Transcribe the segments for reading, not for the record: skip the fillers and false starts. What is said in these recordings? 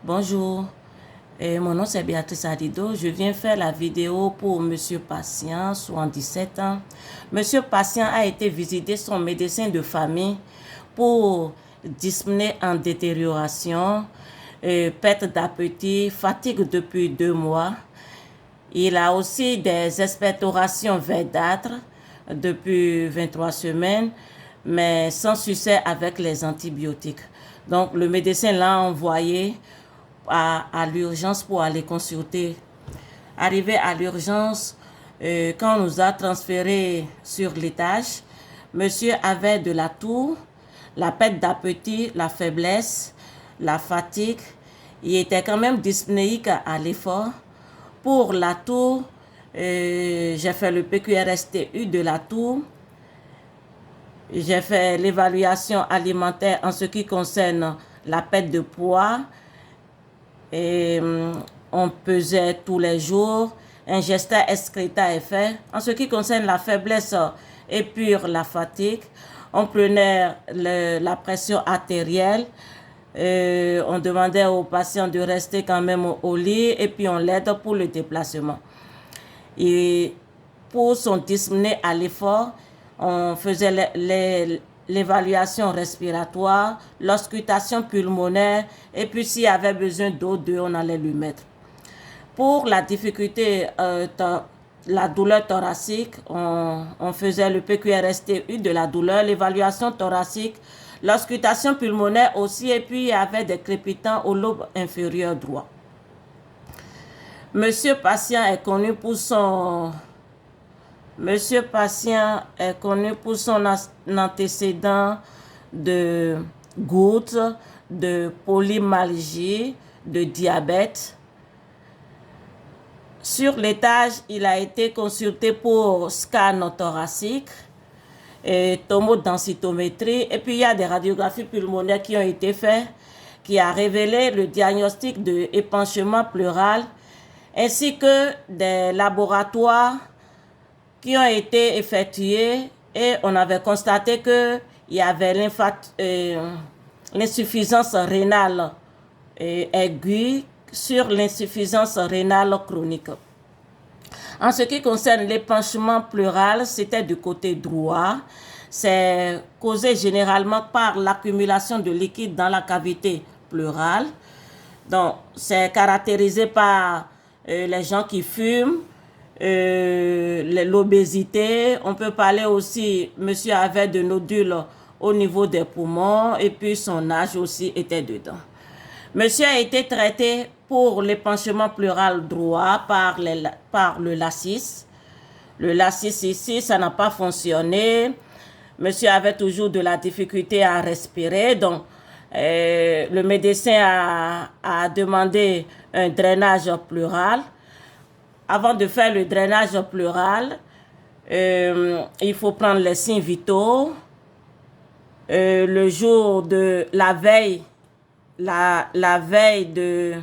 Bonjour, mon nom c'est Béatrice Adido. Je viens faire la vidéo pour Monsieur Patient, 77 ans. Monsieur Patient a été visiter son médecin de famille pour dyspnée en détérioration, perte d'appétit, fatigue depuis 2 mois. Il a aussi des expectorations verdâtres depuis 23 semaines, mais sans succès avec les antibiotiques. Donc, le médecin l'a envoyé à l'urgence pour aller consulter. Arrivé à l'urgence, quand on nous a transférés sur l'étage, monsieur avait de la toux, la perte d'appétit, la faiblesse, la fatigue. Il était quand même dyspnéique à l'effort. Pour la toux, j'ai fait le PQRSTU de la toux. J'ai fait l'évaluation alimentaire en ce qui concerne la perte de poids. Et on pesait tous les jours. Un gesta excréta est fait. En ce qui concerne la faiblesse et puis la fatigue, on prenait la pression artérielle. On demandait aux patients de rester quand même au lit et puis on l'aide pour le déplacement. Et pour son dyspnée à l'effort, on faisait l'évaluation respiratoire, l'auscultation pulmonaire et puis s'il y avait besoin d'O2, on allait lui mettre. Pour la difficulté, la douleur thoracique, on faisait le PQRSTU de la douleur, l'évaluation thoracique, l'auscultation pulmonaire aussi et puis il y avait des crépitants au lobe inférieur droit. Monsieur Patient est connu pour son antécédent de gouttes, de polymyalgie, de diabète. Sur l'étage, il a été consulté pour scan thoracique, et tomodensitométrie, et puis il y a des radiographies pulmonaires qui ont été faites, qui a révélé le diagnostic de épanchement pleural, ainsi que des laboratoires qui ont été effectués et on avait constaté qu'il y avait l'insuffisance rénale aiguë sur l'insuffisance rénale chronique. En ce qui concerne l'épanchement pleural, c'était du côté droit. C'est causé généralement par l'accumulation de liquide dans la cavité pleurale. Donc, c'est caractérisé par les gens qui fument, l'obésité. On peut parler aussi, monsieur avait de nodules au niveau des poumons et puis son âge aussi était dedans. Monsieur a été traité pour l'épanchement pleural droit par le LACIS. Le LACIS ici, ça n'a pas fonctionné. Monsieur avait toujours de la difficulté à respirer. Donc, le médecin a demandé un drainage pleural. Avant de faire le drainage pleural, il faut prendre les signes vitaux. Le jour de la veille, la veille de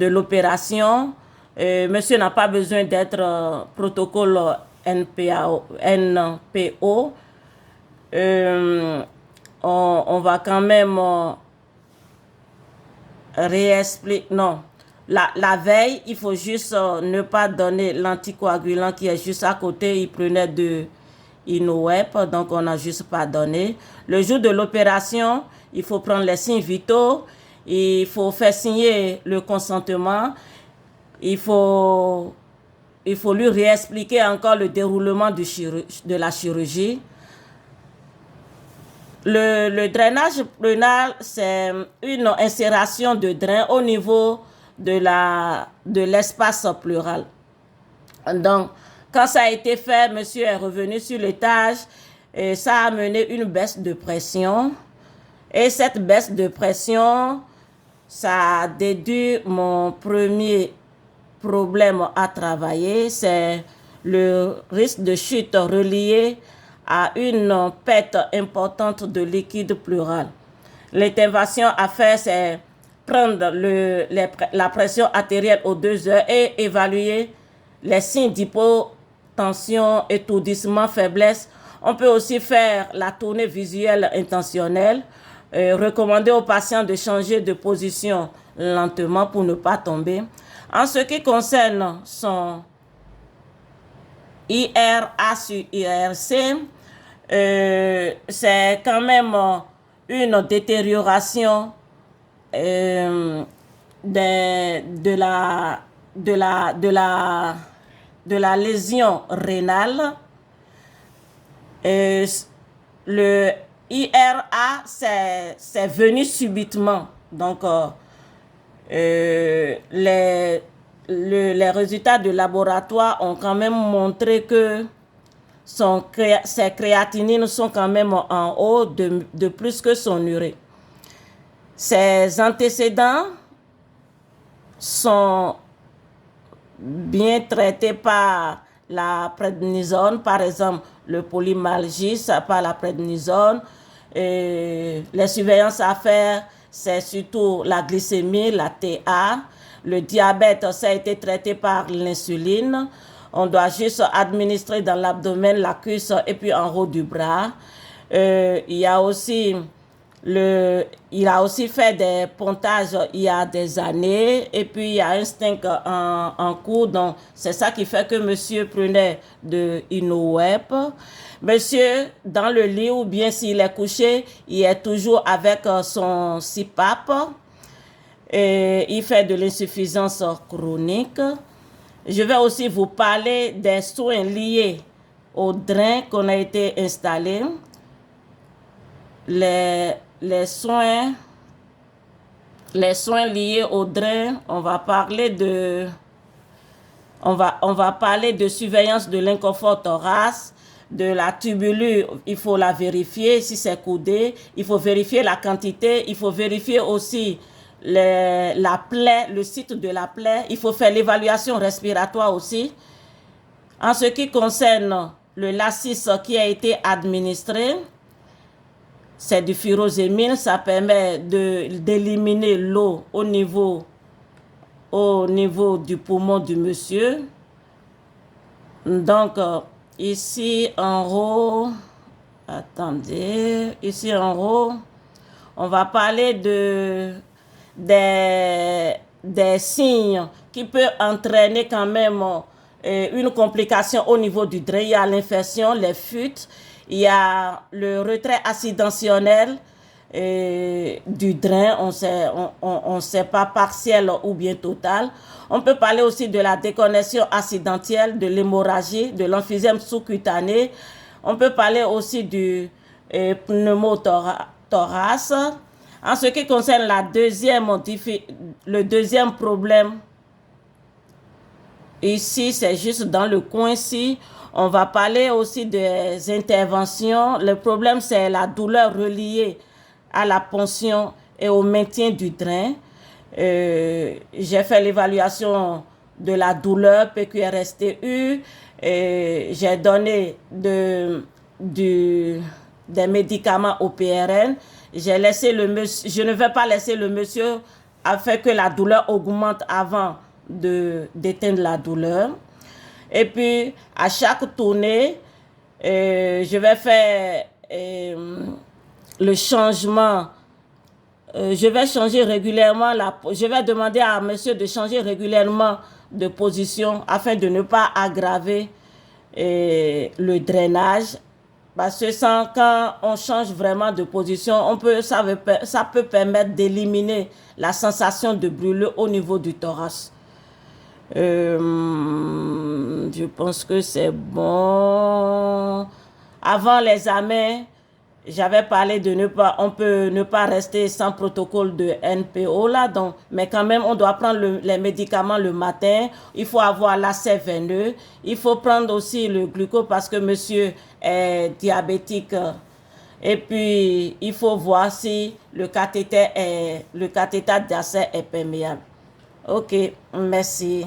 l'opération, monsieur n'a pas besoin d'être protocole NPO. On va quand même réexpliquer. Non, la veille, il faut juste ne pas donner l'anticoagulant qui est juste à côté. Il prenait de Inowep, donc on n'a juste pas donné. Le jour de l'opération, il faut prendre les signes vitaux. Il faut faire signer le consentement. Il faut lui réexpliquer encore le déroulement de la chirurgie. Le drainage pleural, c'est une insération de drain au niveau de l'espace pleural. Donc, quand ça a été fait, monsieur est revenu sur l'étage et ça a amené une baisse de pression. Et cette baisse de pression, ça a déduit mon premier problème à travailler, c'est le risque de chute relié à une perte importante de liquide pleural. L'intervention à faire, c'est prendre la pression artérielle aux 2 heures et évaluer les signes d'hypotension, étourdissement, faiblesse. On peut aussi faire la tournée visuelle intentionnelle recommander aux patients de changer de position lentement pour ne pas tomber. En ce qui concerne son IRA sur IRC, c'est quand même une détérioration de la lésion rénale. Le IRA, c'est venu subitement. Donc, les résultats de laboratoire ont quand même montré que ses créatinines sont quand même en haut de plus que son urée. Ses antécédents sont bien traités par la prednisone, par exemple le polymyalgie, par la prednisone. Et les surveillances à faire, c'est surtout la glycémie, la TA. Le diabète, ça a été traité par l'insuline. On doit juste administrer dans l'abdomen, la cuisse et puis en haut du bras. Il a aussi fait des pontages il y a des années et puis il y a un stent en cours. Donc, c'est ça qui fait que monsieur prenait de Inoweb. Monsieur, dans le lit ou bien s'il est couché, il est toujours avec son CPAP. Et il fait de l'insuffisance chronique. Je vais aussi vous parler des soins liés au drain qu'on a été installé. Les soins liés au drain, on va parler de surveillance de l'inconfort thorax, de la tubulure, il faut la vérifier si c'est coudé, il faut vérifier la quantité, il faut vérifier aussi la plaie, le site de la plaie, il faut faire l'évaluation respiratoire aussi. En ce qui concerne le lacis qui a été administré, c'est du furosémine, ça permet d'éliminer l'eau au niveau du poumon du monsieur. Donc, ici en haut, attendez, ici en haut, on va parler des signes qui peuvent entraîner quand même une complication au niveau du drain. Il y a l'infection, les fuites, il y a le retrait accidentionnel du drain, on sait pas partiel ou bien total. On peut parler aussi de la déconnexion accidentelle, de l'hémorragie, de l'emphysème sous-cutané. On peut parler aussi du pneumothorax. En ce qui concerne le deuxième problème, ici, c'est juste dans le coin-ci. On va parler aussi des interventions. Le problème, c'est la douleur reliée à la ponction et au maintien du drain. J'ai fait l'évaluation de la douleur PQRSTU. J'ai donné des médicaments au PRN. Je ne vais pas laisser le monsieur afin que la douleur augmente avant d'éteindre la douleur. Et puis, à chaque tournée, je vais faire le changement. Je vais changer régulièrement je vais demander à monsieur de changer régulièrement de position afin de ne pas aggraver le drainage. Parce que quand on change vraiment de position, ça peut permettre d'éliminer la sensation de brûlure au niveau du thorax. Je pense que c'est bon. Avant l'examen, j'avais parlé on peut ne pas rester sans protocole de NPO là, donc, mais quand même on doit prendre les médicaments le matin. Il faut avoir l'acé veineux. Il faut prendre aussi le glucose parce que monsieur est diabétique. Et puis il faut voir si le cathéter d'acé est perméable. Ok, merci.